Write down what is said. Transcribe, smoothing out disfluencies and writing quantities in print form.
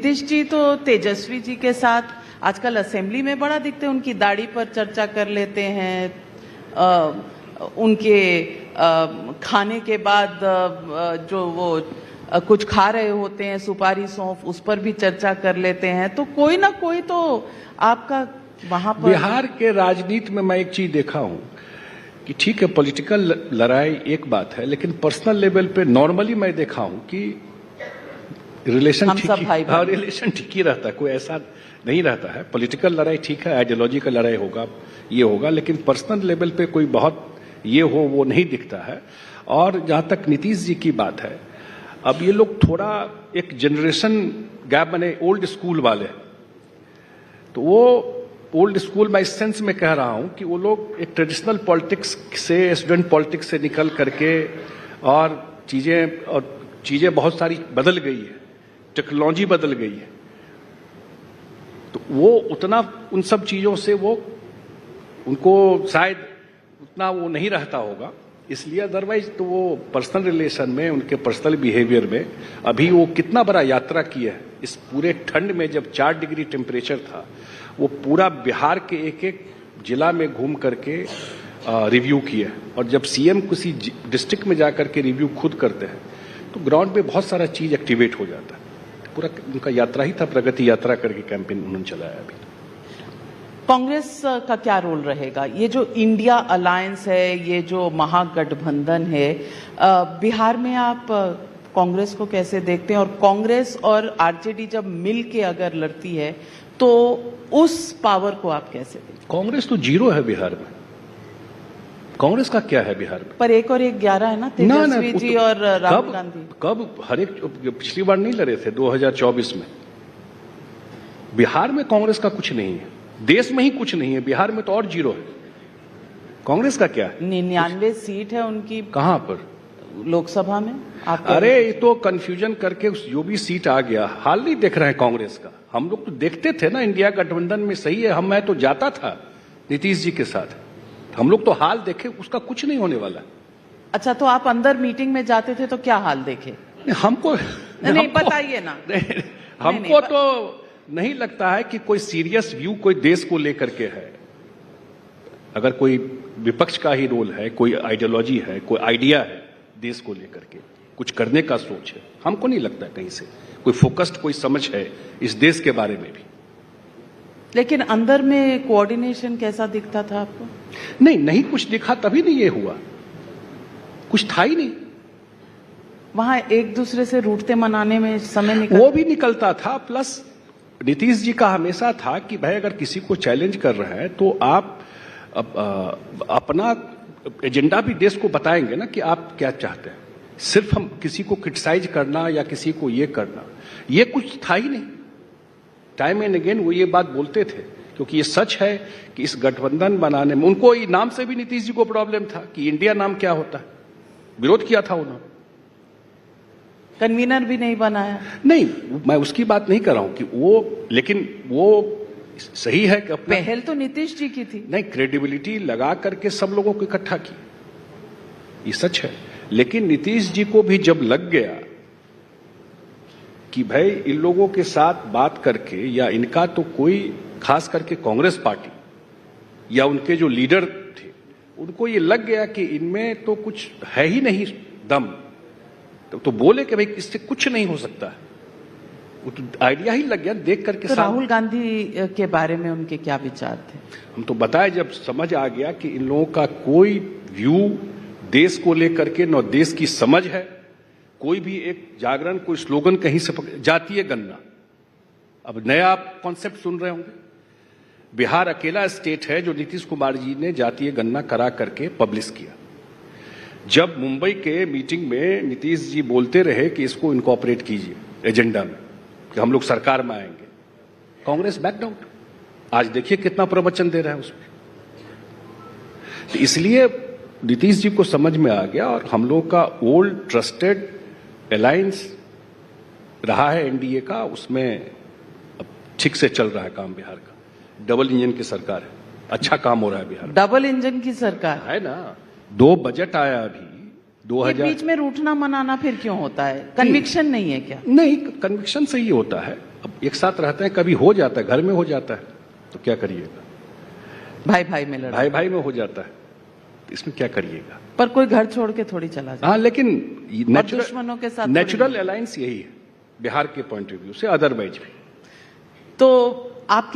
नीतीश जी तो तेजस्वी जी के साथ आजकल असेंबली में बड़ा दिखते हैं, उनकी दाढ़ी पर चर्चा कर लेते हैं, उनके खाने के बाद जो वो कुछ खा रहे होते हैं सुपारी सौंफ, उस पर भी चर्चा कर लेते हैं। तो कोई ना कोई तो आपका वहां पर। बिहार के राजनीति में मैं एक चीज देखा हूं कि ठीक है पॉलिटिकल लड़ाई एक बात है, लेकिन पर्सनल लेवल पे नॉर्मली मैं देखा हूं कि रिलेशन ठीक ही रहता है, कोई ऐसा नहीं रहता है। पॉलिटिकल लड़ाई ठीक है, आइडियोलॉजी का लड़ाई होगा, ये होगा, लेकिन पर्सनल लेवल पे कोई बहुत ये हो वो नहीं दिखता है। और जहां तक नीतीश जी की बात है, अब ये लोग थोड़ा एक जनरेशन गैप बने, ओल्ड स्कूल वाले, तो वो ओल्ड स्कूल मैं इस सेंस में कह रहा हूं कि वो लोग एक ट्रेडिशनल पॉलिटिक्स से, स्टूडेंट पॉलिटिक्स से निकल करके और चीजें बहुत सारी बदल गई है, टेक्नोलॉजी बदल गई है, तो वो उतना उन सब चीजों से वो उनको शायद उतना वो नहीं रहता होगा, इसलिए अदरवाइज तो वो पर्सनल रिलेशन में, उनके पर्सनल बिहेवियर में अभी वो कितना बड़ा यात्रा किया है। इस पूरे ठंड में जब 4 डिग्री टेम्परेचर था, वो पूरा बिहार के एक एक जिला में घूम करके रिव्यू किया। और जब सीएम किसी डिस्ट्रिक्ट में जाकर के रिव्यू खुद करते हैं तो ग्राउंड पे बहुत सारा चीज एक्टिवेट हो जाता है। पूरा उनका यात्रा ही था, प्रगति यात्रा करके कैंपेन उन्होंने चलाया। अभी कांग्रेस का क्या रोल रहेगा? ये जो इंडिया अलायंस है, ये जो महागठबंधन है, बिहार में आप कांग्रेस को कैसे देखते हैं? और कांग्रेस और आरजेडी जब मिल के अगर लड़ती है तो उस पावर को आप कैसे देखते हैं? कांग्रेस तो 0 है बिहार में। कांग्रेस का क्या है बिहार में? पर 1 और 1 11 है ना, तेजस्वी जी और राहुल गांधी। कब हर एक पिछली बार नहीं लड़े थे 2024 में। बिहार में कांग्रेस का कुछ नहीं है, देश में ही कुछ नहीं है, बिहार में तो और 0 है। कांग्रेस का क्या है? 99 सीट है उनकी। कहां पर? लोकसभा में। अरे ये तो कंफ्यूजन करके जो भी सीट आ गया, हाल नहीं देख रहे हैं कांग्रेस का। हम लोग तो देखते थे ना इंडिया गठबंधन में, सही है, मैं तो जाता था नीतीश जी के साथ, हम लोग तो हाल देखे, उसका कुछ नहीं होने वाला। अच्छा, तो आप अंदर मीटिंग में जाते थे तो क्या हाल देखे? हमको नहीं बताइए ना। हमको तो नहीं लगता है कि कोई सीरियस व्यू कोई देश को लेकर के है। अगर कोई विपक्ष का ही रोल है, कोई आइडियोलॉजी है, कोई आइडिया है देश को लेकर के, कुछ करने का सोच है, हमको नहीं लगता कहीं से कोई फोकस्ड कोई समझ है इस देश के बारे में भी। लेकिन अंदर में कोऑर्डिनेशन कैसा दिखता था आपको? नहीं कुछ दिखा, तभी नहीं ये हुआ, कुछ था ही नहीं। वहां एक दूसरे से रूठते मनाने में समय निकल, वो भी निकलता था। प्लस नीतीश जी का हमेशा था कि भाई अगर किसी को चैलेंज कर रहे हैं तो आप अपना एजेंडा भी देश को बताएंगे ना कि आप क्या चाहते हैं। सिर्फ हम किसी को क्रिटिसाइज करना या किसी को ये करना, ये कुछ था ही नहीं। टाइम एंड अगेन वो ये बात बोलते थे, क्योंकि ये सच है कि इस गठबंधन बनाने में उनको ये नाम से भी नीतीश जी को प्रॉब्लम था कि इंडिया नाम क्या होता है, विरोध किया था उन्होंने। कन्वीनर भी नहीं बनाया। नहीं, मैं उसकी बात नहीं कर रहा हूं कि वो, लेकिन वो सही है कि पहल तो नीतीश जी की थी। नहीं, क्रेडिबिलिटी लगा करके सब लोगों को इकट्ठा की, ये सच है। लेकिन नीतीश जी को भी जब लग गया कि भाई इन लोगों के साथ बात करके, या इनका तो कोई, खास करके कांग्रेस पार्टी या उनके जो लीडर थे, उनको ये लग गया कि इनमें तो कुछ है ही नहीं दम, तो बोले कि भाई इससे कुछ नहीं हो सकता है। वो तो आइडिया ही लग गया देख करके। तो राहुल गांधी के बारे में उनके क्या विचार थे? हम तो बताए, जब समझ आ गया कि इन लोगों का कोई व्यू देश को लेकर के, न देश की समझ है, कोई भी एक जागरण, कोई स्लोगन कहीं से जातीय गणना। अब नया आप कॉन्सेप्ट सुन रहे होंगे, बिहार अकेला स्टेट है जो नीतीश कुमार जी ने जातीय गणना करा करके पब्लिश किया। जब मुंबई के मीटिंग में नीतीश जी बोलते रहे कि इसको इनकॉर्पोरेट कीजिए एजेंडा में, कि हम लोग सरकार में आएंगे, कांग्रेस बैक आउट। आज देखिए कितना प्रवचन दे रहा है उसमें। तो इसलिए नीतीश जी को समझ में आ गया, और हम लोग का ओल्ड ट्रस्टेड अलायंस रहा है एनडीए का, उसमें अब ठीक से चल रहा है काम बिहार का। डबल इंजन की सरकार है, अच्छा काम हो रहा है बिहार। डबल इंजन की सरकार है ना। 2 बजट आया अभी 2000। बीच में रूठना मनाना फिर क्यों होता है? कन्विक्शन नहीं है क्या? नहीं, कन्विक्शन से ही होता है। अब एक साथ रहते हैं, कभी हो जाता है, घर में हो जाता है, तो क्या करिएगा? भाई भाई में लड़ा, भाई भाई में हो जाता है, तो इसमें क्या करिएगा? पर कोई घर छोड़ के थोड़ी चला जाए। हाँ, लेकिन दुश्मनों के साथ नेचुरल अलायंस यही है बिहार के पॉइंट ऑफ व्यू से, अदरवाइज भी। तो आपके